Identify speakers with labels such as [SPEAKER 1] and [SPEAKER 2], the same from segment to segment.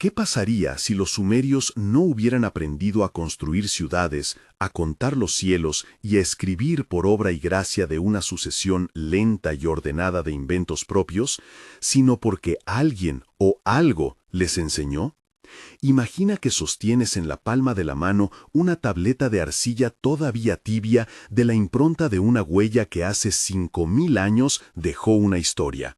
[SPEAKER 1] ¿Qué pasaría si los sumerios no hubieran aprendido a construir ciudades, a contar los cielos y a escribir por obra y gracia de una sucesión lenta y ordenada de inventos propios, sino porque alguien o algo les enseñó? Imagina que sostienes en la palma de la mano una tableta de arcilla todavía tibia de la impronta de una huella que hace 5000 años dejó una historia.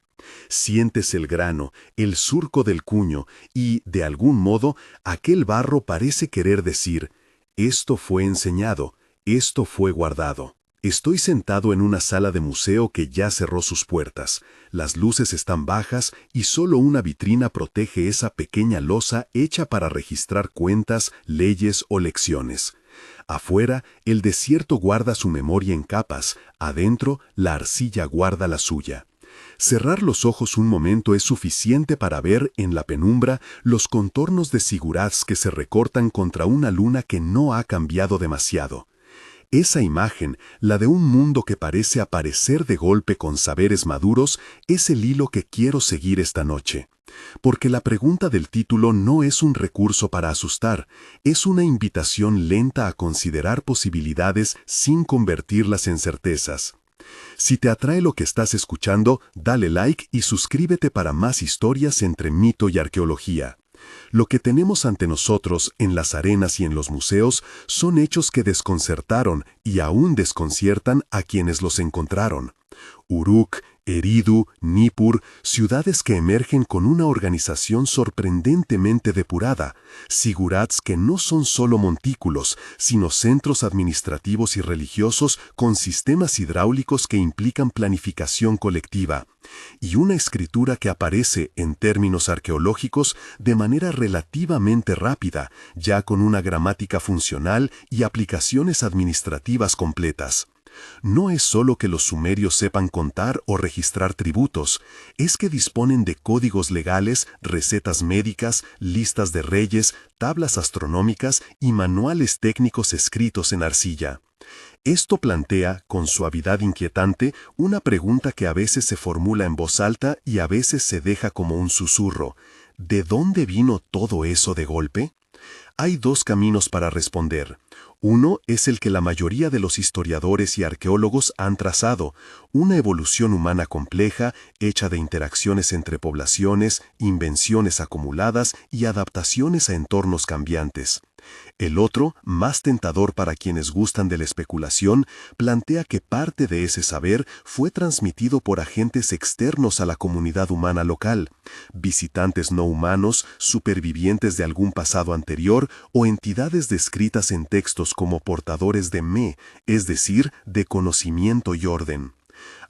[SPEAKER 1] Sientes el grano, el surco del cuño y, de algún modo, aquel barro parece querer decir: esto fue enseñado, esto fue guardado. Estoy sentado en una sala de museo que ya cerró sus puertas. Las luces están bajas y solo una vitrina protege esa pequeña losa hecha para registrar cuentas, leyes o lecciones. Afuera, el desierto guarda su memoria en capas, adentro, la arcilla guarda la suya. Cerrar los ojos un momento es suficiente para ver, en la penumbra, los contornos de zigurats que se recortan contra una luna que no ha cambiado demasiado. Esa imagen, la de un mundo que parece aparecer de golpe con saberes maduros, es el hilo que quiero seguir esta noche. Porque la pregunta del título no es un recurso para asustar, es una invitación lenta a considerar posibilidades sin convertirlas en certezas. Si te atrae lo que estás escuchando, dale like y suscríbete para más historias entre mito y arqueología. Lo que tenemos ante nosotros en las arenas y en los museos son hechos que desconcertaron y aún desconciertan a quienes los encontraron. Uruk, Eridu, Nippur, ciudades que emergen con una organización sorprendentemente depurada, zigurats que no son solo montículos, sino centros administrativos y religiosos con sistemas hidráulicos que implican planificación colectiva, y una escritura que aparece, en términos arqueológicos, de manera relativamente rápida, ya con una gramática funcional y aplicaciones administrativas completas. No es solo que los sumerios sepan contar o registrar tributos, es que disponen de códigos legales, recetas médicas, listas de reyes, tablas astronómicas y manuales técnicos escritos en arcilla. Esto plantea, con suavidad inquietante, una pregunta que a veces se formula en voz alta y a veces se deja como un susurro. ¿De dónde vino todo eso de golpe? Hay dos caminos para responder. Uno es el que la mayoría de los historiadores y arqueólogos han trazado, una evolución humana compleja, hecha de interacciones entre poblaciones, invenciones acumuladas y adaptaciones a entornos cambiantes. El otro, más tentador para quienes gustan de la especulación, plantea que parte de ese saber fue transmitido por agentes externos a la comunidad humana local, visitantes no humanos, supervivientes de algún pasado anterior o entidades descritas en textos como portadores de me, es decir, de conocimiento y orden.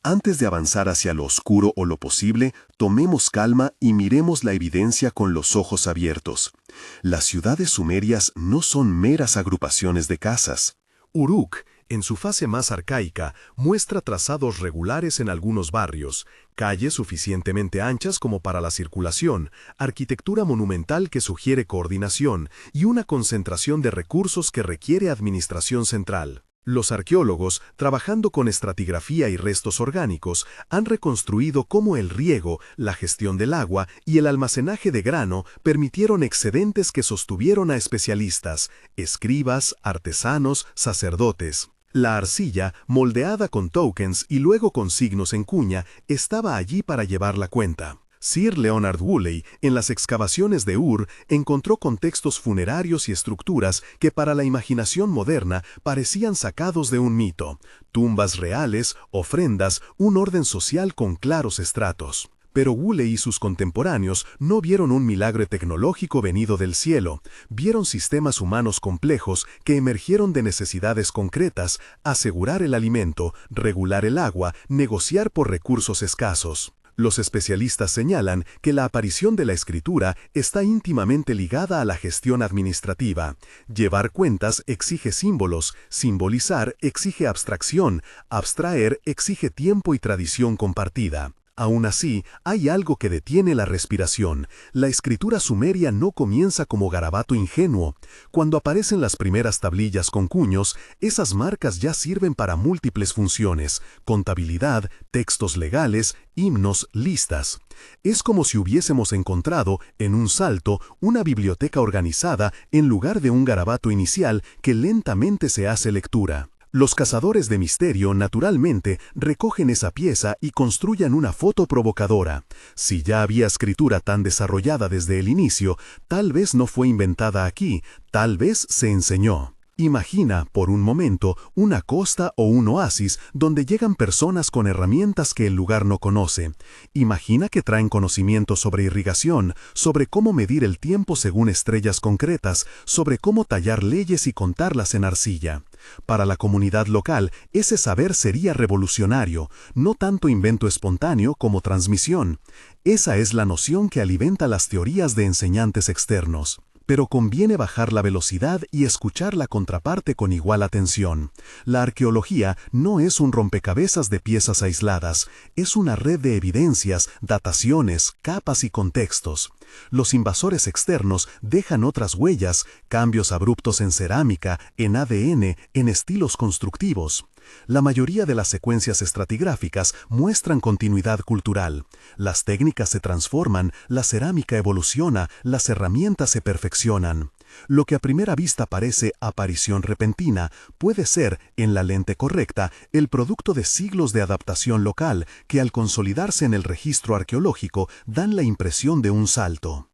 [SPEAKER 1] Antes de avanzar hacia lo oscuro o lo posible, tomemos calma y miremos la evidencia con los ojos abiertos. Las ciudades sumerias no son meras agrupaciones de casas.
[SPEAKER 2] Uruk, en su fase más arcaica, muestra trazados regulares en algunos barrios, calles suficientemente anchas como para la circulación, arquitectura monumental que sugiere coordinación y una concentración de recursos que requiere administración central. Los arqueólogos, trabajando con estratigrafía y restos orgánicos, han reconstruido cómo el riego, la gestión del agua y el almacenaje de grano permitieron excedentes que sostuvieron a especialistas, escribas, artesanos, sacerdotes. La arcilla, moldeada con tokens y luego con signos en cuña, estaba allí para llevar la cuenta. Sir Leonard Woolley, en las excavaciones de Ur, encontró contextos funerarios y estructuras que para la imaginación moderna parecían sacados de un mito, tumbas reales, ofrendas, un orden social con claros estratos. Pero Woolley y sus contemporáneos no vieron un milagro tecnológico venido del cielo, vieron sistemas humanos complejos que emergieron de necesidades concretas, asegurar el alimento, regular el agua, negociar por recursos escasos. Los especialistas señalan que la aparición de la escritura está íntimamente ligada a la gestión administrativa. Llevar cuentas exige símbolos, simbolizar exige abstracción, abstraer exige tiempo y tradición compartida. Aún así, hay algo que detiene la respiración. La escritura sumeria no comienza como garabato ingenuo. Cuando aparecen las primeras tablillas con cuños, esas marcas ya sirven para múltiples funciones: contabilidad, textos legales, himnos, listas. Es como si hubiésemos encontrado, en un salto, una biblioteca organizada en lugar de un garabato inicial que lentamente se hace lectura. Los cazadores de misterio, naturalmente, recogen esa pieza y construyen una foto provocadora. Si ya había escritura tan desarrollada desde el inicio, tal vez no fue inventada aquí, tal vez se enseñó. Imagina, por un momento, una costa o un oasis donde llegan personas con herramientas que el lugar no conoce. Imagina que traen conocimiento sobre irrigación, sobre cómo medir el tiempo según estrellas concretas, sobre cómo tallar leyes y contarlas en arcilla. Para la comunidad local, ese saber sería revolucionario, no tanto invento espontáneo como transmisión. Esa es la noción que alimenta las teorías de enseñantes externos. Pero conviene bajar la velocidad y escuchar la contraparte con igual atención. La arqueología no es un rompecabezas de piezas aisladas, es una red de evidencias, dataciones, capas y contextos. Los invasores externos dejan otras huellas, cambios abruptos en cerámica, en ADN, en estilos constructivos. La mayoría de las secuencias estratigráficas muestran continuidad cultural. Las técnicas se transforman, la cerámica evoluciona, las herramientas se perfeccionan. Lo que a primera vista parece aparición repentina puede ser, en la lente correcta, el producto de siglos de adaptación local que al consolidarse en el registro arqueológico dan la impresión de un salto.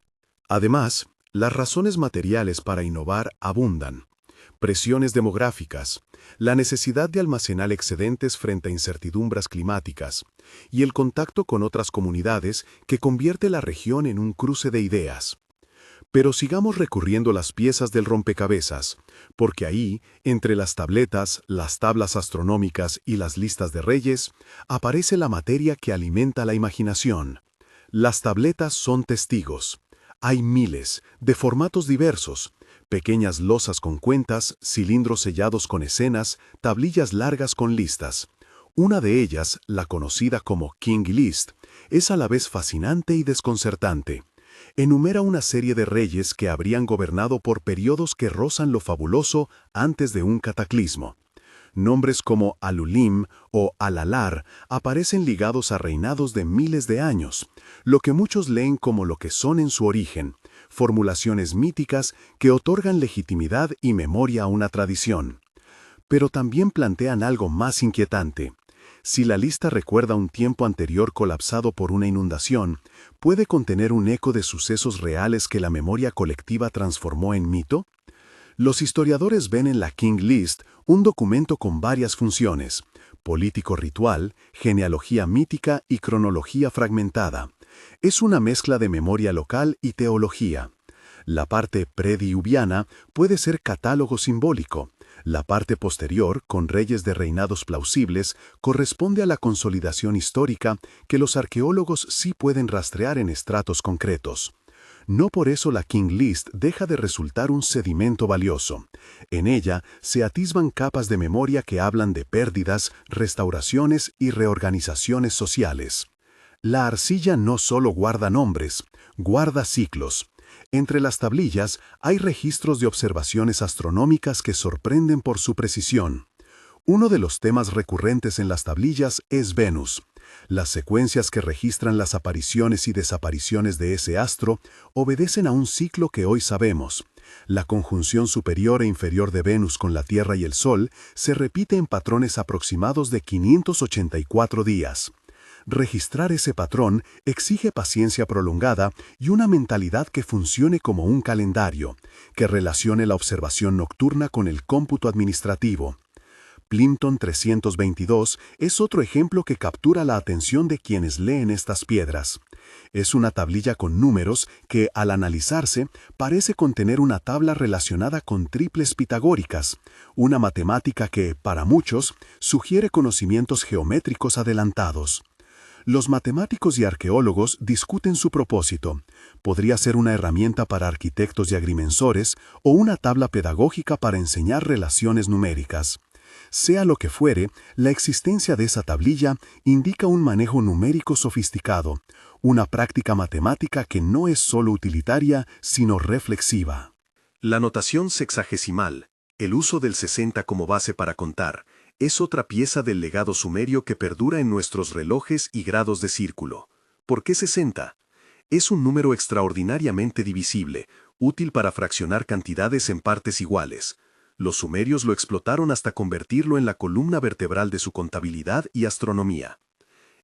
[SPEAKER 1] Además, las razones materiales para innovar abundan. Presiones demográficas, la necesidad de almacenar excedentes frente a incertidumbres climáticas y el contacto con otras comunidades que convierte la región en un cruce de ideas. Pero sigamos recurriendo las piezas del rompecabezas, porque ahí, entre las tabletas, las tablas astronómicas y las listas de reyes, aparece la materia que alimenta la imaginación. Las tabletas son testigos. Hay miles, de formatos diversos, pequeñas losas con cuentas, cilindros sellados con escenas, tablillas largas con listas. Una de ellas, la conocida como King List, es a la vez fascinante y desconcertante. Enumera una serie de reyes que habrían gobernado por periodos que rozan lo fabuloso antes de un cataclismo. Nombres como Alulim o Alalar aparecen ligados a reinados de miles de años, lo que muchos leen como lo que son en su origen, formulaciones míticas que otorgan legitimidad y memoria a una tradición. Pero también plantean algo más inquietante. Si la lista recuerda un tiempo anterior colapsado por una inundación, ¿puede contener un eco de sucesos reales que la memoria colectiva transformó en mito? Los historiadores ven en la King List un documento con varias funciones: político ritual, genealogía mítica y cronología fragmentada. Es una mezcla de memoria local y teología. La parte prediluviana puede ser catálogo simbólico. La parte posterior, con reyes de reinados plausibles, corresponde a la consolidación histórica que los arqueólogos sí pueden rastrear en estratos concretos. No por eso la King List deja de resultar un sedimento valioso. En ella se atisban capas de memoria que hablan de pérdidas, restauraciones y reorganizaciones sociales. La arcilla no solo guarda nombres, guarda ciclos. Entre las tablillas hay registros de observaciones astronómicas que sorprenden por su precisión. Uno de los temas recurrentes en las tablillas es Venus. Las secuencias que registran las apariciones y desapariciones de ese astro obedecen a un ciclo que hoy sabemos. La conjunción superior e inferior de Venus con la Tierra y el Sol se repite en patrones aproximados de 584 días. Registrar ese patrón exige paciencia prolongada y una mentalidad que funcione como un calendario, que relacione la observación nocturna con el cómputo administrativo. Plimpton 322 es otro ejemplo que captura la atención de quienes leen estas piedras. Es una tablilla con números que, al analizarse, parece contener una tabla relacionada con triples pitagóricas, una matemática que, para muchos, sugiere conocimientos geométricos adelantados. Los matemáticos y arqueólogos discuten su propósito. Podría ser una herramienta para arquitectos y agrimensores o una tabla pedagógica para enseñar relaciones numéricas.
[SPEAKER 2] Sea lo que fuere, la existencia de esa tablilla indica un manejo numérico sofisticado, una práctica matemática que no es solo utilitaria, sino reflexiva.
[SPEAKER 1] La notación sexagesimal, el uso del 60 como base para contar, es otra pieza del legado sumerio que perdura en nuestros relojes y grados de círculo. ¿Por qué 60? Es un número extraordinariamente divisible, útil para fraccionar cantidades en partes iguales. Los sumerios lo explotaron hasta convertirlo en la columna vertebral de su contabilidad y astronomía.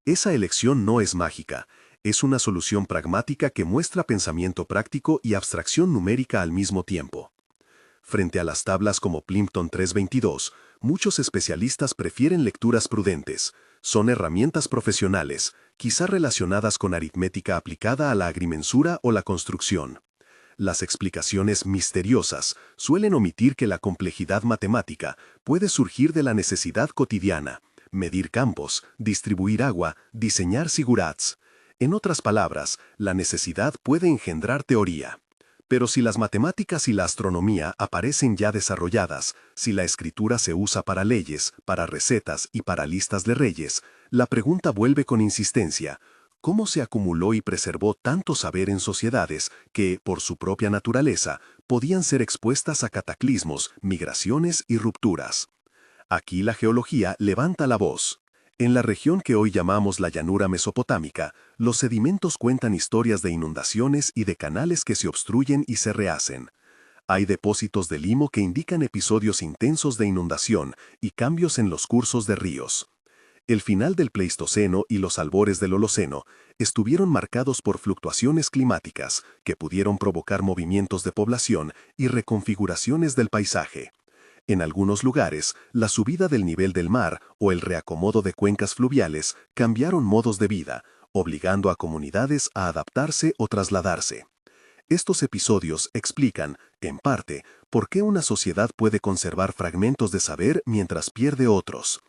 [SPEAKER 1] Esa elección no es mágica, es una solución pragmática que muestra pensamiento práctico y abstracción numérica al mismo tiempo. Frente a las tablas como Plimpton 322, muchos especialistas prefieren lecturas prudentes. Son herramientas profesionales, quizá relacionadas con aritmética aplicada a la agrimensura o la construcción. Las explicaciones misteriosas suelen omitir que la complejidad matemática puede surgir de la necesidad cotidiana: medir campos, distribuir agua, diseñar sigurats. En otras palabras, la necesidad puede engendrar teoría. Pero si las matemáticas y la astronomía aparecen ya desarrolladas, si la escritura se usa para leyes, para recetas y para listas de reyes, la pregunta vuelve con insistencia: ¿cómo se acumuló y preservó tanto saber en sociedades que, por su propia naturaleza, podían ser expuestas a cataclismos, migraciones y rupturas? Aquí la geología levanta la voz. En la región que hoy llamamos la llanura mesopotámica, los sedimentos cuentan historias de inundaciones y de canales que se obstruyen y se rehacen. Hay depósitos de limo que indican episodios intensos de inundación y cambios en los cursos de ríos. El final del Pleistoceno y los albores del Holoceno estuvieron marcados por fluctuaciones climáticas que pudieron provocar movimientos de población y reconfiguraciones del paisaje. En algunos lugares, la subida del nivel del mar o el reacomodo de cuencas fluviales cambiaron modos de vida, obligando a comunidades a adaptarse o trasladarse. Estos episodios explican, en parte, por qué una sociedad puede conservar fragmentos de saber mientras pierde otros.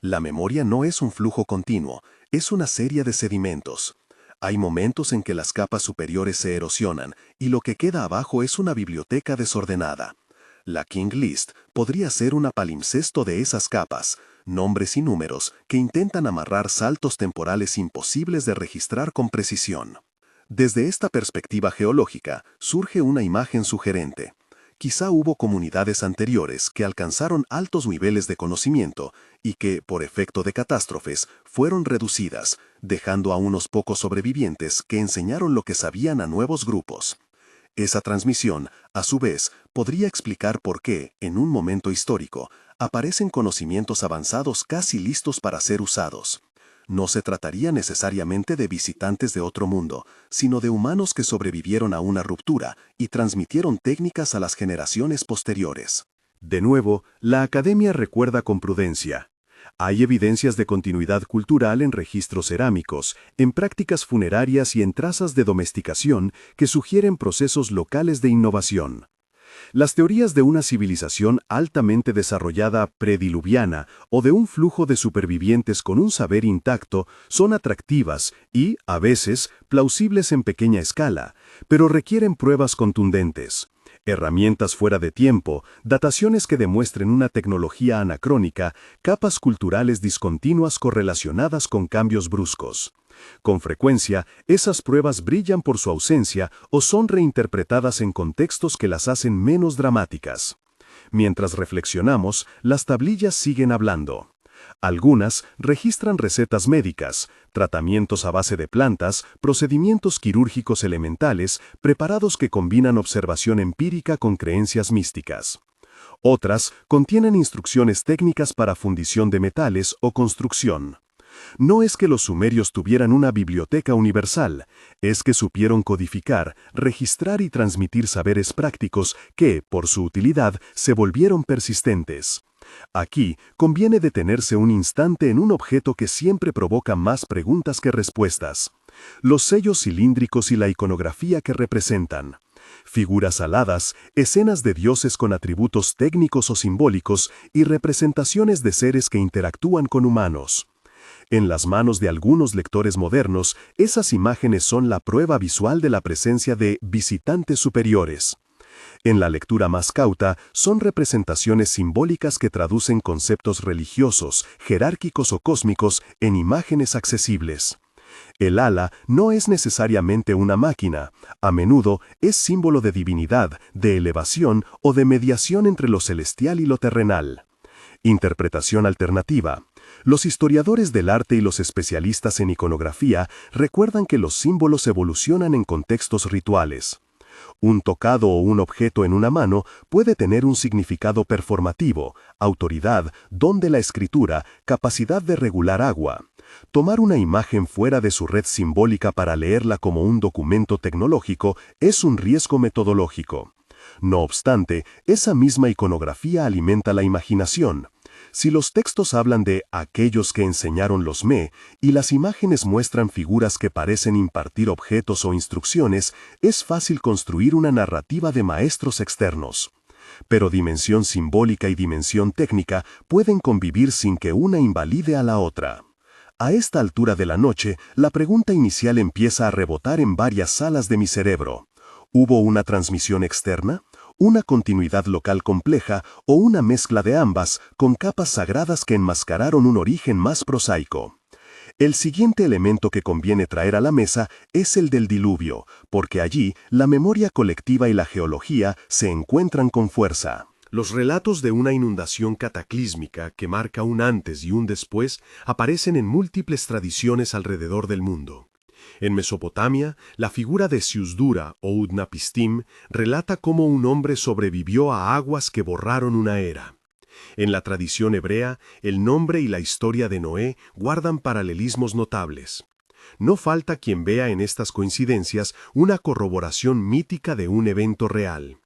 [SPEAKER 1] La memoria no es un flujo continuo, es una serie de sedimentos. Hay momentos en que las capas superiores se erosionan y lo que queda abajo es una biblioteca desordenada. La King List podría ser un palimpsesto de esas capas, nombres y números que intentan amarrar saltos temporales imposibles de registrar con precisión. Desde esta perspectiva geológica surge una imagen sugerente. Quizá hubo comunidades anteriores que alcanzaron altos niveles de conocimiento y que, por efecto de catástrofes, fueron reducidas, dejando a unos pocos sobrevivientes que enseñaron lo que sabían a nuevos grupos. Esa transmisión, a su vez, podría explicar por qué, en un momento histórico, aparecen conocimientos avanzados casi listos para ser usados. No se trataría necesariamente de visitantes de otro mundo, sino de humanos que sobrevivieron a una ruptura y transmitieron técnicas a las generaciones posteriores.
[SPEAKER 2] De nuevo, la academia recuerda con prudencia. Hay evidencias de continuidad cultural en registros cerámicos, en prácticas funerarias y en trazas de domesticación que sugieren procesos locales de innovación. Las teorías de una civilización altamente desarrollada prediluviana o de un flujo de supervivientes con un saber intacto son atractivas y, a veces, plausibles en pequeña escala, pero requieren pruebas contundentes. Herramientas fuera de tiempo, dataciones que demuestren una tecnología anacrónica, capas culturales discontinuas correlacionadas con cambios bruscos. Con frecuencia, esas pruebas brillan por su ausencia o son reinterpretadas en contextos que las hacen menos dramáticas. Mientras reflexionamos, las tablillas siguen hablando. Algunas registran recetas médicas, tratamientos a base de plantas, procedimientos quirúrgicos elementales, preparados que combinan observación empírica con creencias místicas. Otras contienen instrucciones técnicas para fundición de metales o construcción. No es que los sumerios tuvieran una biblioteca universal, es que supieron codificar, registrar y transmitir saberes prácticos que, por su utilidad, se volvieron persistentes. Aquí conviene detenerse un instante en un objeto que siempre provoca más preguntas que respuestas: los sellos cilíndricos y la iconografía que representan. Figuras aladas, escenas de dioses con atributos técnicos o simbólicos y representaciones de seres que interactúan con humanos. En las manos de algunos lectores modernos, esas imágenes son la prueba visual de la presencia de visitantes superiores. En la lectura más cauta, son representaciones simbólicas que traducen conceptos religiosos, jerárquicos o cósmicos en imágenes accesibles. El ala no es necesariamente una máquina, a menudo es símbolo de divinidad, de elevación o de mediación entre lo celestial y lo terrenal. Interpretación alternativa. Los historiadores del arte y los especialistas en iconografía recuerdan que los símbolos evolucionan en contextos rituales. Un tocado o un objeto en una mano puede tener un significado performativo, autoridad, don de la escritura, capacidad de regular agua. Tomar una imagen fuera de su red simbólica para leerla como un documento tecnológico es un riesgo metodológico. No obstante, esa misma iconografía alimenta la imaginación. Si los textos hablan de aquellos que enseñaron los Me y las imágenes muestran figuras que parecen impartir objetos o instrucciones, es fácil construir una narrativa de maestros externos. Pero dimensión simbólica y dimensión técnica pueden convivir sin que una invalide a la otra. A esta altura de la noche, la pregunta inicial empieza a rebotar en varias salas de mi cerebro. ¿Hubo una transmisión externa? ¿Una continuidad local compleja o una mezcla de ambas con capas sagradas que enmascararon un origen más prosaico? El siguiente elemento que conviene traer a la mesa es el del diluvio, porque allí la memoria colectiva y la geología se encuentran con fuerza.
[SPEAKER 3] Los relatos de una inundación cataclísmica que marca un antes y un después aparecen en múltiples tradiciones alrededor del mundo. En Mesopotamia, la figura de Siusdura o Utnapishtim relata cómo un hombre sobrevivió a aguas que borraron una era. En la tradición hebrea, el nombre y la historia de Noé guardan paralelismos notables. No falta quien vea en estas coincidencias una corroboración mítica de un evento real.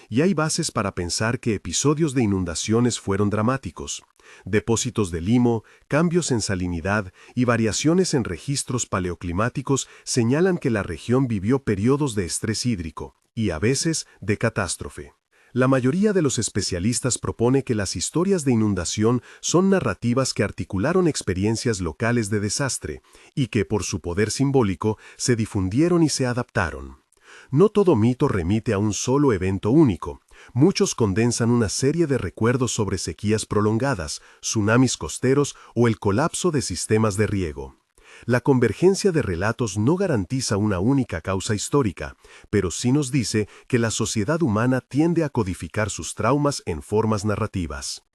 [SPEAKER 3] Y hay bases para pensar que episodios de inundaciones fueron dramáticos. Depósitos de limo, cambios en salinidad y variaciones en registros paleoclimáticos señalan que la región vivió periodos de estrés hídrico y a veces de catástrofe. La mayoría de los especialistas propone que las historias de inundación son narrativas que articularon experiencias locales de desastre y que, por su poder simbólico, se difundieron y se adaptaron. No todo mito remite a un solo evento único. Muchos condensan una serie de recuerdos sobre sequías prolongadas, tsunamis costeros o el colapso de sistemas de riego. La convergencia de relatos no garantiza una única causa histórica, pero sí nos dice que la sociedad humana tiende a codificar sus traumas en formas narrativas.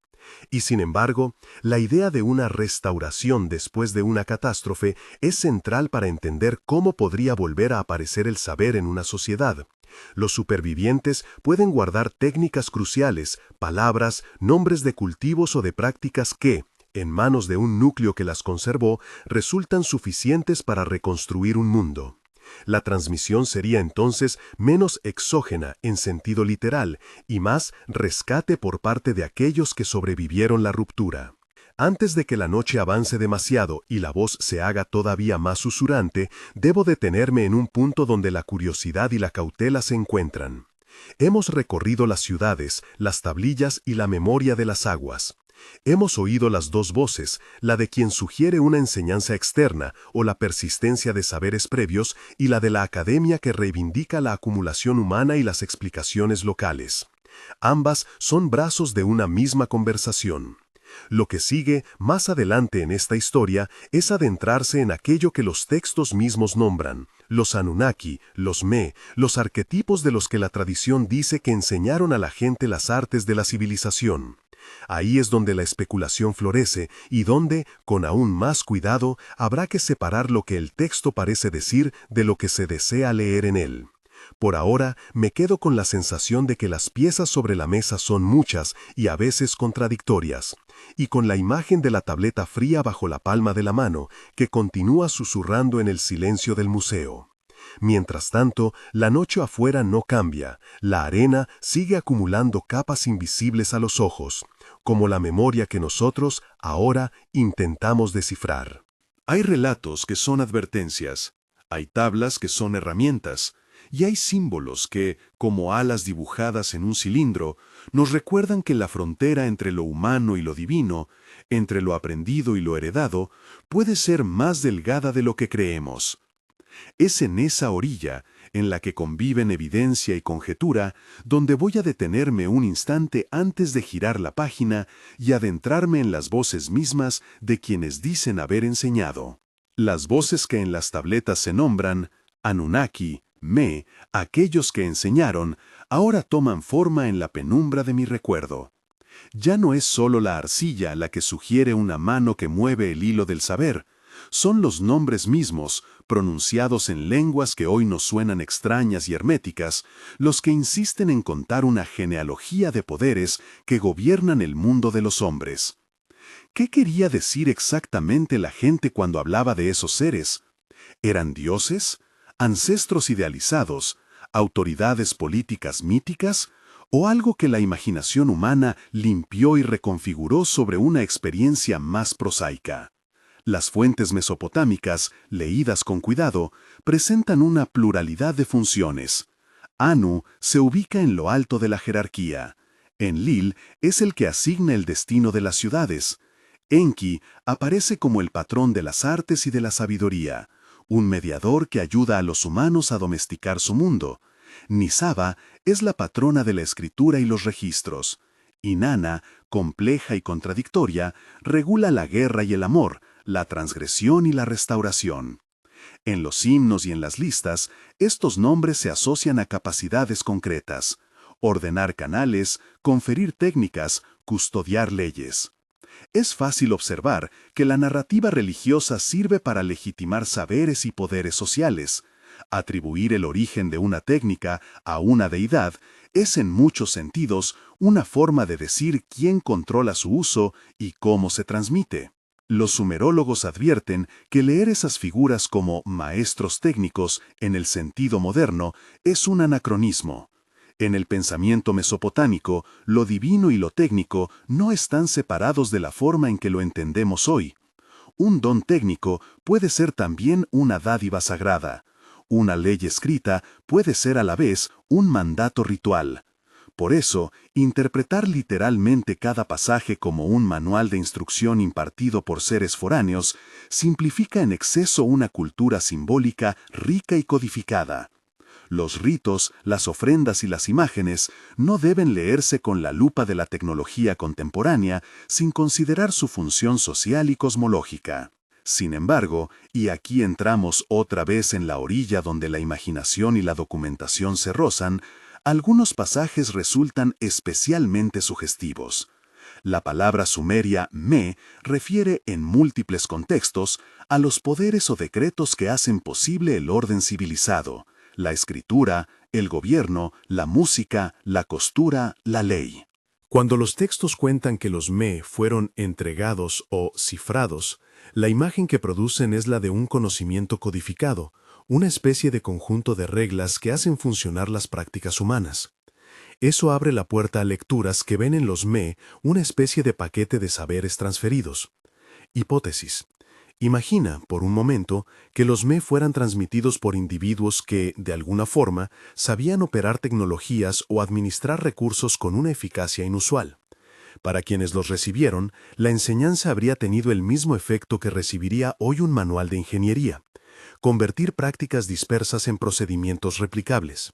[SPEAKER 3] Y sin embargo, la idea de una restauración después de una catástrofe es central para entender cómo podría volver a aparecer el saber en una sociedad. Los supervivientes pueden guardar técnicas cruciales, palabras, nombres de cultivos o de prácticas que, en manos de un núcleo que las conservó, resultan suficientes para reconstruir un mundo. La transmisión sería entonces menos exógena en sentido literal y más rescate por parte de aquellos que sobrevivieron la ruptura. Antes de que la noche avance demasiado y la voz se haga todavía más susurrante, debo detenerme en un punto donde la curiosidad y la cautela se encuentran. Hemos recorrido las ciudades, las tablillas y la memoria de las aguas. Hemos oído las dos voces, la de quien sugiere una enseñanza externa o la persistencia de saberes previos y la de la academia que reivindica la acumulación humana y las explicaciones locales. Ambas son brazos de una misma conversación. Lo que sigue más adelante en esta historia es adentrarse en aquello que los textos mismos nombran, los Anunnaki, los Me, los arquetipos de los que la tradición dice que enseñaron a la gente las artes de la civilización. Ahí es donde la especulación florece y donde, con aún más cuidado, habrá que separar lo que el texto parece decir de lo que se desea leer en él. Por ahora, me quedo con la sensación de que las piezas sobre la mesa son muchas y a veces contradictorias, y con la imagen de la tableta fría bajo la palma de la mano, que continúa susurrando en el silencio del museo. Mientras tanto, la noche afuera no cambia, la arena sigue acumulando capas invisibles a los ojos, como la memoria que nosotros, ahora, intentamos descifrar.
[SPEAKER 1] Hay relatos que son advertencias, hay tablas que son herramientas, y hay símbolos que, como alas dibujadas en un cilindro, nos recuerdan que la frontera entre lo humano y lo divino, entre lo aprendido y lo heredado, puede ser más delgada de lo que creemos. Es en esa orilla, en la que conviven evidencia y conjetura, donde voy a detenerme un instante antes de girar la página y adentrarme en las voces mismas de quienes dicen haber enseñado. Las voces que en las tabletas se nombran Anunnaki, Me, aquellos que enseñaron, ahora toman forma en la penumbra de mi recuerdo. Ya no es solo la arcilla la que sugiere una mano que mueve el hilo del saber, son los nombres mismos, pronunciados en lenguas que hoy nos suenan extrañas y herméticas, los que insisten en contar una genealogía de poderes que gobiernan el mundo de los hombres. ¿Qué quería decir exactamente la gente cuando hablaba de esos seres? ¿Eran dioses? ¿Ancestros idealizados? ¿Autoridades políticas míticas? ¿O algo que la imaginación humana limpió y reconfiguró sobre una experiencia más prosaica? Las fuentes mesopotámicas, leídas con cuidado, presentan una pluralidad de funciones. Anu se ubica en lo alto de la jerarquía. Enlil es el que asigna el destino de las ciudades. Enki aparece como el patrón de las artes y de la sabiduría, un mediador que ayuda a los humanos a domesticar su mundo. Nisaba es la patrona de la escritura y los registros. Inanna, compleja y contradictoria, regula la guerra y el amor, la transgresión y la restauración. En los himnos y en las listas, estos nombres se asocian a capacidades concretas: ordenar canales, conferir técnicas, custodiar leyes. Es fácil observar que la narrativa religiosa sirve para legitimar saberes y poderes sociales. Atribuir el origen de una técnica a una deidad es en muchos sentidos una forma de decir quién controla su uso y cómo se transmite. Los sumerólogos advierten que leer esas figuras como maestros técnicos en el sentido moderno es un anacronismo. En el pensamiento mesopotámico, lo divino y lo técnico no están separados de la forma en que lo entendemos hoy. Un don técnico puede ser también una dádiva sagrada. Una ley escrita puede ser a la vez un mandato ritual. Por eso, interpretar literalmente cada pasaje como un manual de instrucción impartido por seres foráneos simplifica en exceso una cultura simbólica rica y codificada. Los ritos, las ofrendas y las imágenes no deben leerse con la lupa de la tecnología contemporánea sin considerar su función social y cosmológica. Sin embargo, y aquí entramos otra vez en la orilla donde la imaginación y la documentación se rozan, algunos pasajes resultan especialmente sugestivos. La palabra sumeria Me refiere en múltiples contextos a los poderes o decretos que hacen posible el orden civilizado, la escritura, el gobierno, la música, la costura, la ley.
[SPEAKER 2] Cuando los textos cuentan que los Me fueron entregados o cifrados, la imagen que producen es la de un conocimiento codificado, una especie de conjunto de reglas que hacen funcionar las prácticas humanas. Eso abre la puerta a lecturas que ven en los Me una especie de paquete de saberes transferidos. Hipótesis. Imagina, por un momento, que los Me fueran transmitidos por individuos que, de alguna forma, sabían operar tecnologías o administrar recursos con una eficacia inusual. Para quienes los recibieron, la enseñanza habría tenido el mismo efecto que recibiría hoy un manual de ingeniería: convertir prácticas dispersas en procedimientos replicables.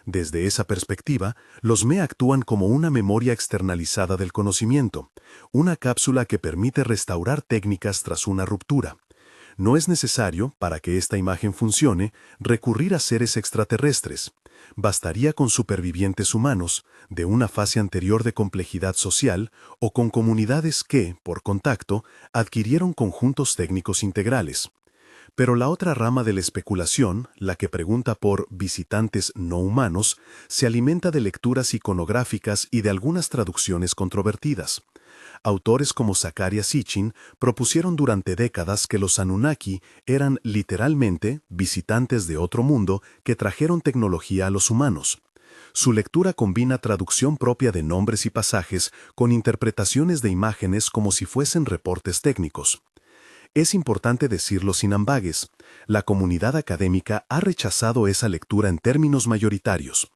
[SPEAKER 2] Desde esa perspectiva, los Me actúan como una memoria externalizada del conocimiento, una cápsula que permite restaurar técnicas tras una ruptura. No es necesario, para que esta imagen funcione, recurrir a seres extraterrestres. Bastaría con supervivientes humanos, de una fase anterior de complejidad social, o con comunidades que, por contacto, adquirieron conjuntos técnicos integrales. Pero la otra rama de la especulación, la que pregunta por visitantes no humanos, se alimenta de lecturas iconográficas y de algunas traducciones controvertidas. Autores como Zecharia Sitchin propusieron durante décadas que los Anunnaki eran literalmente visitantes de otro mundo que trajeron tecnología a los humanos. Su lectura combina traducción propia de nombres y pasajes con interpretaciones de imágenes como si fuesen reportes técnicos. Es importante decirlo sin ambages, la comunidad académica ha rechazado esa lectura en términos mayoritarios.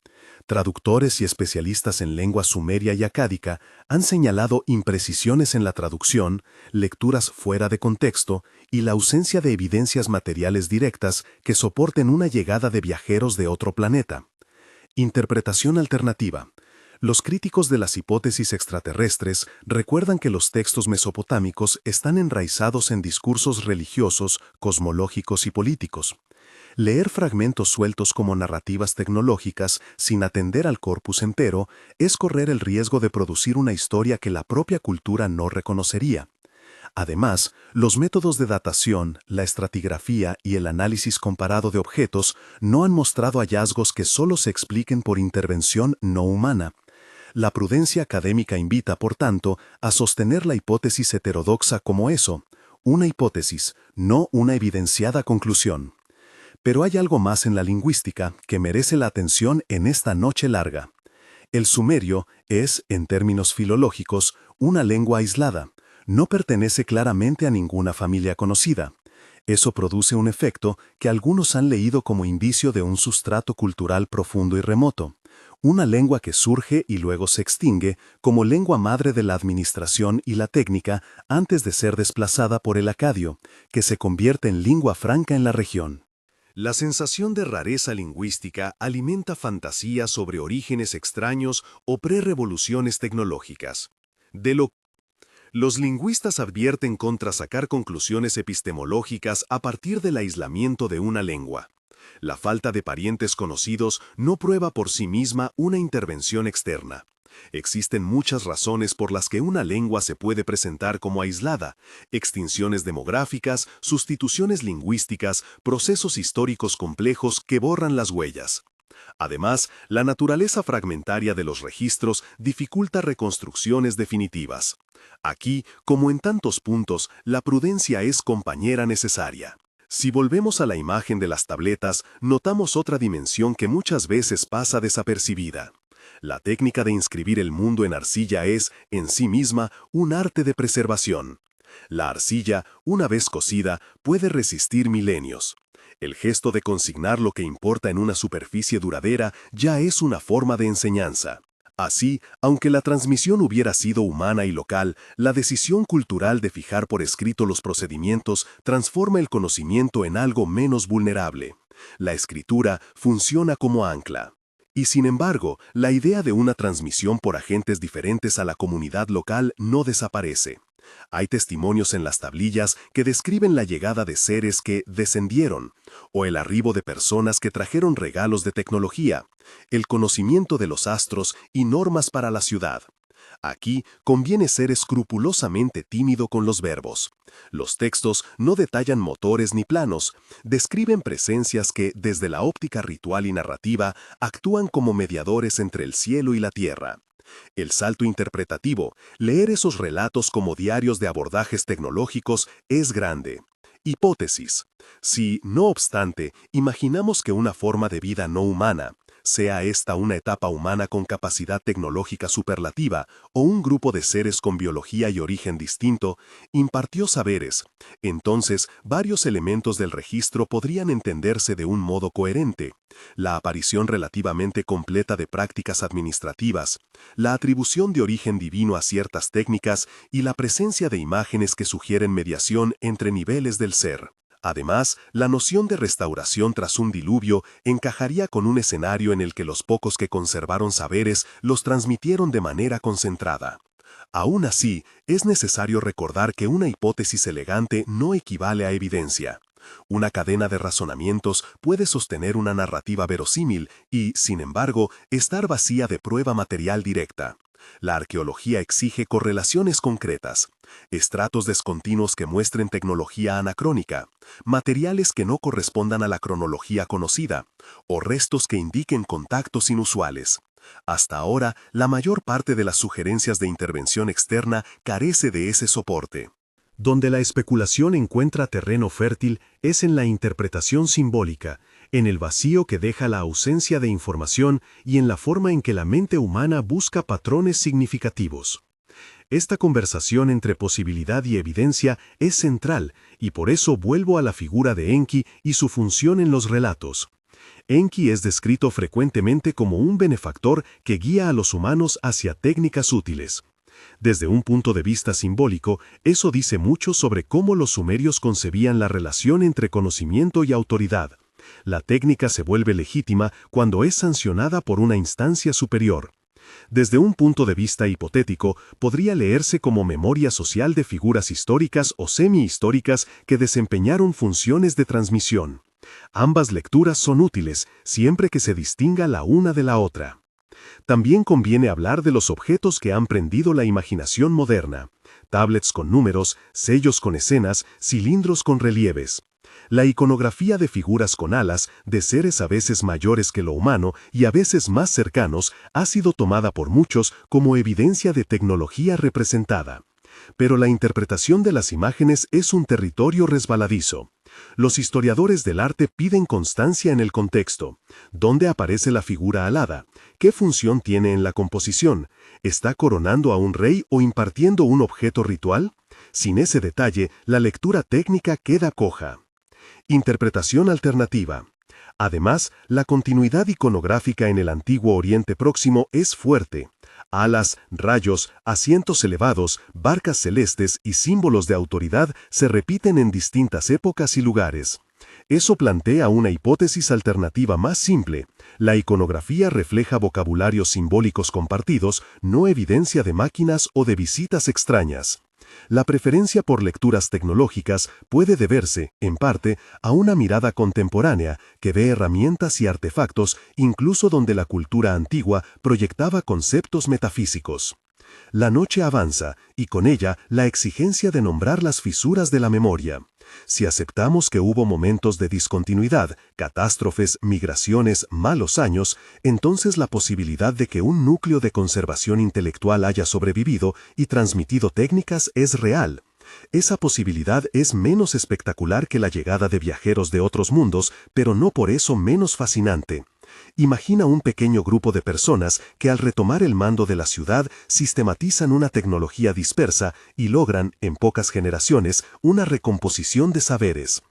[SPEAKER 2] Traductores y especialistas en lengua sumeria y acádica han señalado imprecisiones en la traducción, lecturas fuera de contexto y la ausencia de evidencias materiales directas que soporten una llegada de viajeros de otro planeta. Interpretación alternativa. Los críticos de las hipótesis extraterrestres recuerdan que los textos mesopotámicos están enraizados en discursos religiosos, cosmológicos y políticos. Leer fragmentos sueltos como narrativas tecnológicas sin atender al corpus entero es correr el riesgo de producir una historia que la propia cultura no reconocería. Además, los métodos de datación, la estratigrafía y el análisis comparado de objetos no han mostrado hallazgos que solo se expliquen por intervención no humana. La prudencia académica invita, por tanto, a sostener la hipótesis heterodoxa como eso, una hipótesis, no una evidenciada conclusión. Pero hay algo más en la lingüística que merece la atención en esta noche larga. El sumerio es, en términos filológicos, una lengua aislada. No pertenece claramente a ninguna familia conocida. Eso produce un efecto que algunos han leído como indicio de un sustrato cultural profundo y remoto. Una lengua que surge y luego se extingue como lengua madre de la administración y la técnica antes de ser desplazada por el acadio, que se convierte en lengua franca en la región.
[SPEAKER 1] La sensación de rareza lingüística alimenta fantasías sobre orígenes extraños o prerrevoluciones tecnológicas. Los lingüistas advierten contra sacar conclusiones epistemológicas a partir del aislamiento de una lengua. La falta de parientes conocidos no prueba por sí misma una intervención externa. Existen muchas razones por las que una lengua se puede presentar como aislada: extinciones demográficas, sustituciones lingüísticas, procesos históricos complejos que borran las huellas. Además, la naturaleza fragmentaria de los registros dificulta reconstrucciones definitivas. Aquí, como en tantos puntos, la prudencia es compañera necesaria. Si volvemos a la imagen de las tabletas, notamos otra dimensión que muchas veces pasa desapercibida. La técnica de inscribir el mundo en arcilla es, en sí misma, un arte de preservación. La arcilla, una vez cocida, puede resistir milenios. El gesto de consignar lo que importa en una superficie duradera ya es una forma de enseñanza. Así, aunque la transmisión hubiera sido humana y local, la decisión cultural de fijar por escrito los procedimientos transforma el conocimiento en algo menos vulnerable. La escritura funciona como ancla. Y sin embargo, la idea de una transmisión por agentes diferentes a la comunidad local no desaparece. Hay testimonios en las tablillas que describen la llegada de seres que descendieron, o el arribo de personas que trajeron regalos de tecnología, el conocimiento de los astros y normas para la ciudad. Aquí conviene ser escrupulosamente tímido con los verbos. Los textos no detallan motores ni planos, describen presencias que, desde la óptica ritual y narrativa, actúan como mediadores entre el cielo y la tierra. El salto interpretativo, leer esos relatos como diarios de abordajes tecnológicos, es grande. Hipótesis. Si, no obstante, imaginamos que una forma de vida no humana, sea esta una etapa humana con capacidad tecnológica superlativa o un grupo de seres con biología y origen distinto, impartió saberes, entonces varios elementos del registro podrían entenderse de un modo coherente: la aparición relativamente completa de prácticas administrativas, la atribución de origen divino a ciertas técnicas y la presencia de imágenes que sugieren mediación entre niveles del ser. Además, la noción de restauración tras un diluvio encajaría con un escenario en el que los pocos que conservaron saberes los transmitieron de manera concentrada. Aún así, es necesario recordar que una hipótesis elegante no equivale a evidencia. Una cadena de razonamientos puede sostener una narrativa verosímil y, sin embargo, estar vacía de prueba material directa. La arqueología exige correlaciones concretas, estratos descontinuos que muestren tecnología anacrónica, materiales que no correspondan a la cronología conocida, o restos que indiquen contactos inusuales. Hasta ahora, la mayor parte de las sugerencias de intervención externa carece de ese soporte.
[SPEAKER 2] Donde la especulación encuentra terreno fértil es en la interpretación simbólica, en el vacío que deja la ausencia de información y en la forma en que la mente humana busca patrones significativos. Esta conversación entre posibilidad y evidencia es central, y por eso vuelvo a la figura de Enki y su función en los relatos.
[SPEAKER 3] Enki es descrito frecuentemente como un benefactor que guía a los humanos hacia técnicas útiles. Desde un punto de vista simbólico, eso dice mucho sobre cómo los sumerios concebían la relación entre conocimiento y autoridad. La técnica se vuelve legítima cuando es sancionada por una instancia superior. Desde un punto de vista hipotético, podría leerse como memoria social de figuras históricas o semi-históricas que desempeñaron funciones de transmisión. Ambas lecturas son útiles, siempre que se distinga la una de la otra. También conviene hablar de los objetos que han prendido la imaginación moderna: tablets con números, sellos con escenas, cilindros con relieves. La iconografía de figuras con alas, de seres a veces mayores que lo humano y a veces más cercanos, ha sido tomada por muchos como evidencia de tecnología representada. Pero la interpretación de las imágenes es un territorio resbaladizo. Los historiadores del arte piden constancia en el contexto. ¿Dónde aparece la figura alada? ¿Qué función tiene en la composición? ¿Está coronando a un rey o impartiendo un objeto ritual? Sin ese detalle, la lectura técnica queda coja. Interpretación alternativa. Además, la continuidad iconográfica en el antiguo Oriente Próximo es fuerte. Alas, rayos, asientos elevados, barcas celestes y símbolos de autoridad se repiten en distintas épocas y lugares. Eso plantea una hipótesis alternativa más simple. La iconografía refleja vocabularios simbólicos compartidos, no evidencia de máquinas o de visitas extrañas. La preferencia por lecturas tecnológicas puede deberse, en parte, a una mirada contemporánea que ve herramientas y artefactos incluso donde la cultura antigua proyectaba conceptos metafísicos. La noche avanza, y con ella la exigencia de nombrar las fisuras de la memoria. Si aceptamos que hubo momentos de discontinuidad, catástrofes, migraciones, malos años, entonces la posibilidad de que un núcleo de conservación intelectual haya sobrevivido y transmitido técnicas es real. Esa posibilidad es menos espectacular que la llegada de viajeros de otros mundos, pero no por eso menos fascinante. Imagina un pequeño grupo de personas que al retomar el mando de la ciudad sistematizan una tecnología dispersa y logran, en pocas generaciones, una recomposición de saberes.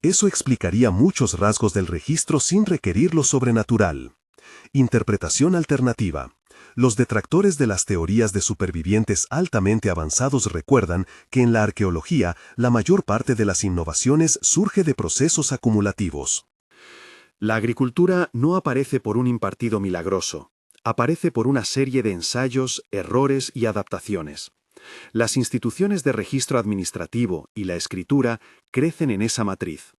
[SPEAKER 3] Eso explicaría muchos rasgos del registro sin requerir lo sobrenatural. Interpretación alternativa. Los detractores de las teorías de supervivientes altamente avanzados recuerdan que en la arqueología la mayor parte de las innovaciones surge de procesos acumulativos.
[SPEAKER 4] La agricultura no aparece por un impartido milagroso, aparece por una serie de ensayos, errores y adaptaciones. Las instituciones de registro administrativo y la escritura crecen en esa matriz.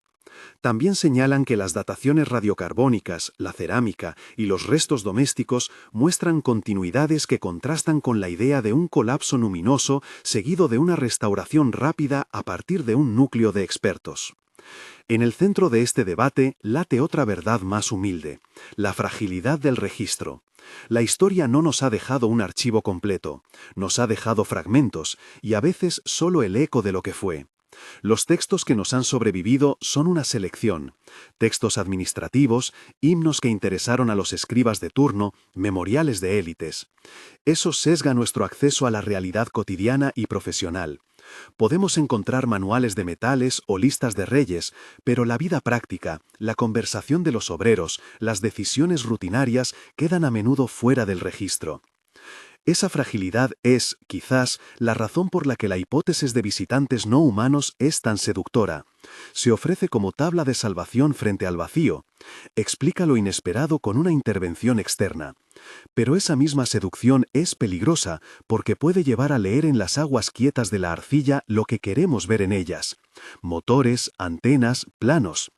[SPEAKER 4] También señalan que las dataciones radiocarbónicas, la cerámica y los restos domésticos muestran continuidades que contrastan con la idea de un colapso luminoso seguido de una restauración rápida a partir de un núcleo de expertos. En el centro de este debate late otra verdad más humilde: la fragilidad del registro. La historia no nos ha dejado un archivo completo, nos ha dejado fragmentos y a veces solo el eco de lo que fue. Los textos que nos han sobrevivido son una selección: textos administrativos, himnos que interesaron a los escribas de turno, memoriales de élites. Eso sesga nuestro acceso a la realidad cotidiana y profesional. Podemos encontrar manuales de metales o listas de reyes, pero la vida práctica, la conversación de los obreros, las decisiones rutinarias quedan a menudo fuera del registro. Esa fragilidad es, quizás, la razón por la que la hipótesis de visitantes no humanos es tan seductora. Se ofrece como tabla de salvación frente al vacío. Explica lo inesperado con una intervención externa. Pero esa misma seducción es peligrosa porque puede llevar a leer en las aguas quietas de la arcilla lo que queremos ver en ellas: motores, antenas, planos.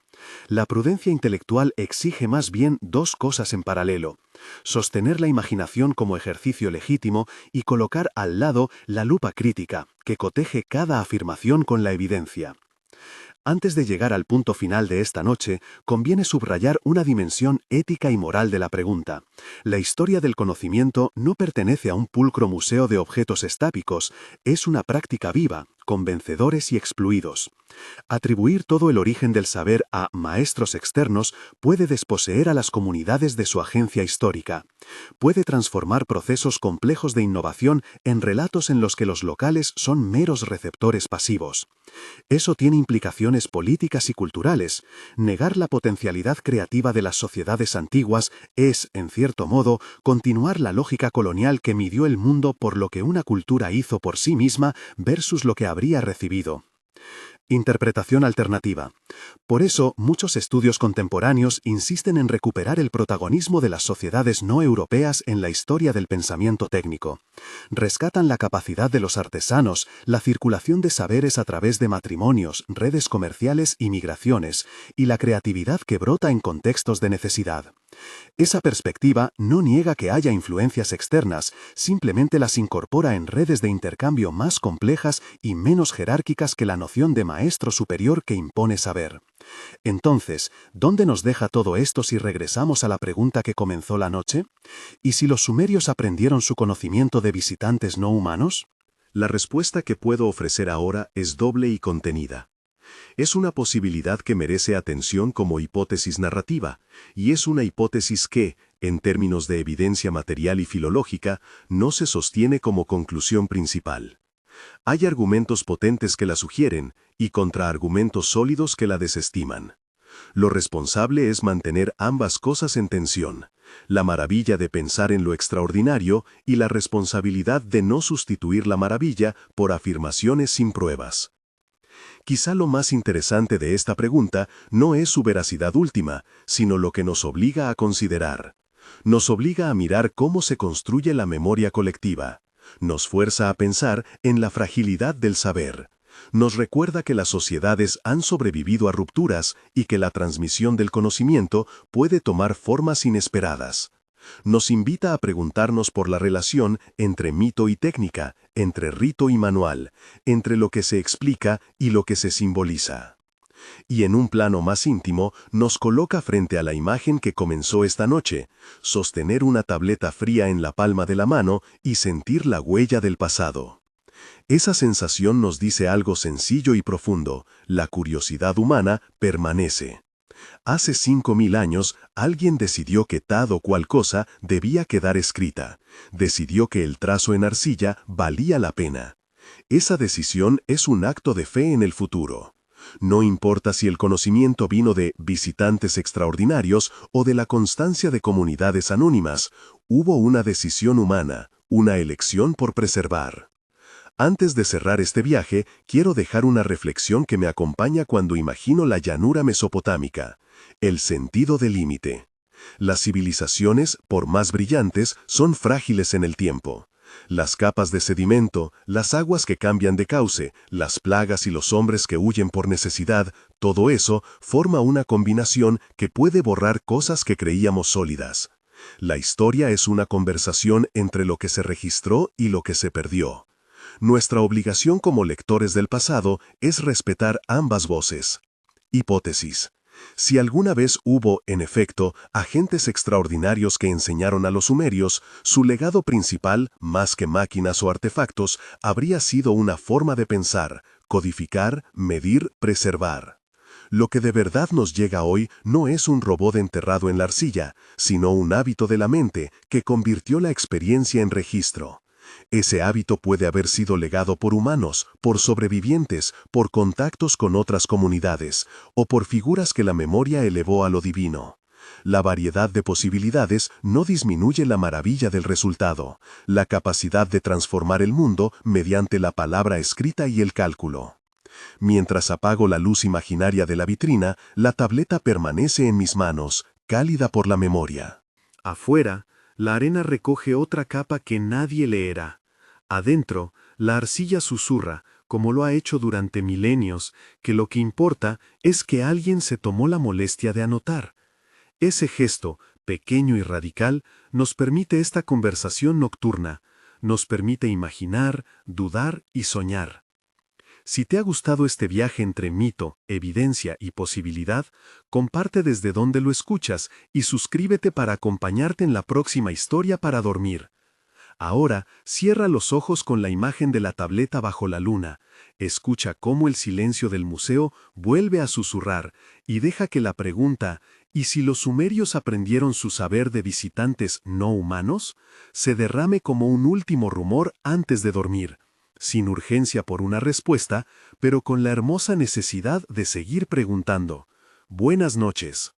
[SPEAKER 4] La prudencia intelectual exige más bien dos cosas en paralelo: sostener la imaginación como ejercicio legítimo y colocar al lado la lupa crítica, que coteje cada afirmación con la evidencia. Antes de llegar al punto final de esta noche, conviene subrayar una dimensión ética y moral de la pregunta. La historia del conocimiento no pertenece a un pulcro museo de objetos estáticos, es una práctica viva, convencedores y excluidos. Atribuir todo el origen del saber a maestros externos puede desposeer a las comunidades de su agencia histórica. Puede transformar procesos complejos de innovación en relatos en los que los locales son meros receptores pasivos. Eso tiene implicaciones políticas y culturales. Negar la potencialidad creativa de las sociedades antiguas es, en cierto modo, continuar la lógica colonial que midió el mundo por lo que una cultura hizo por sí misma versus lo que habría recibido. Interpretación alternativa. Por eso, muchos estudios contemporáneos insisten en recuperar el protagonismo de las sociedades no europeas en la historia del pensamiento técnico. Rescatan la capacidad de los artesanos, la circulación de saberes a través de matrimonios, redes comerciales y migraciones, y la creatividad que brota en contextos de necesidad. Esa perspectiva no niega que haya influencias externas, simplemente las incorpora en redes de intercambio más complejas y menos jerárquicas que la noción de maestro superior que impone saber. Entonces, ¿dónde nos deja todo esto si regresamos a la pregunta que comenzó la noche? ¿Y si los sumerios aprendieron su conocimiento de visitantes no humanos?
[SPEAKER 1] La respuesta que puedo ofrecer ahora es doble y contenida. Es una posibilidad que merece atención como hipótesis narrativa, y es una hipótesis que, en términos de evidencia material y filológica, no se sostiene como conclusión principal. Hay argumentos potentes que la sugieren y contraargumentos sólidos que la desestiman. Lo responsable es mantener ambas cosas en tensión, la maravilla de pensar en lo extraordinario y la responsabilidad de no sustituir la maravilla por afirmaciones sin pruebas. Quizá lo más interesante de esta pregunta no es su veracidad última, sino lo que nos obliga a considerar. Nos obliga a mirar cómo se construye la memoria colectiva. Nos fuerza a pensar en la fragilidad del saber. Nos recuerda que las sociedades han sobrevivido a rupturas y que la transmisión del conocimiento puede tomar formas inesperadas. Nos invita a preguntarnos por la relación entre mito y técnica, entre rito y manual, entre lo que se explica y lo que se simboliza. Y en un plano más íntimo, nos coloca frente a la imagen que comenzó esta noche, sostener una tableta fría en la palma de la mano y sentir la huella del pasado. Esa sensación nos dice algo sencillo y profundo: la curiosidad humana permanece. Hace 5000 años, alguien decidió que tal o cual cosa debía quedar escrita. Decidió que el trazo en arcilla valía la pena. Esa decisión es un acto de fe en el futuro. No importa si el conocimiento vino de visitantes extraordinarios o de la constancia de comunidades anónimas, hubo una decisión humana, una elección por preservar. Antes de cerrar este viaje, quiero dejar una reflexión que me acompaña cuando imagino la llanura mesopotámica: el sentido del límite. Las civilizaciones, por más brillantes, son frágiles en el tiempo. Las capas de sedimento, las aguas que cambian de cauce, las plagas y los hombres que huyen por necesidad, todo eso forma una combinación que puede borrar cosas que creíamos sólidas. La historia es una conversación entre lo que se registró y lo que se perdió. Nuestra obligación como lectores del pasado es respetar ambas voces. Hipótesis. Si alguna vez hubo, en efecto, agentes extraordinarios que enseñaron a los sumerios, su legado principal, más que máquinas o artefactos, habría sido una forma de pensar, codificar, medir, preservar. Lo que de verdad nos llega hoy no es un robot enterrado en la arcilla, sino un hábito de la mente que convirtió la experiencia en registro. Ese hábito puede haber sido legado por humanos, por sobrevivientes, por contactos con otras comunidades, o por figuras que la memoria elevó a lo divino. La variedad de posibilidades no disminuye la maravilla del resultado, la capacidad de transformar el mundo mediante la palabra escrita y el cálculo. Mientras apago la luz imaginaria de la vitrina, la tableta permanece en mis manos, cálida por la memoria.
[SPEAKER 4] Afuera, la arena recoge otra capa que nadie leerá. Adentro, la arcilla susurra, como lo ha hecho durante milenios, que lo que importa es que alguien se tomó la molestia de anotar. Ese gesto, pequeño y radical, nos permite esta conversación nocturna, nos permite imaginar, dudar y soñar. Si te ha gustado este viaje entre mito, evidencia y posibilidad, comparte desde donde lo escuchas y suscríbete para acompañarte en la próxima historia para dormir.
[SPEAKER 3] Ahora cierra los ojos con la imagen de la tableta bajo la luna, escucha cómo el silencio del museo vuelve a susurrar y deja que la pregunta ¿y si los sumerios aprendieron su saber de visitantes no humanos? Se derrame como un último rumor antes de dormir, sin urgencia por una respuesta, pero con la hermosa necesidad de seguir preguntando. Buenas noches.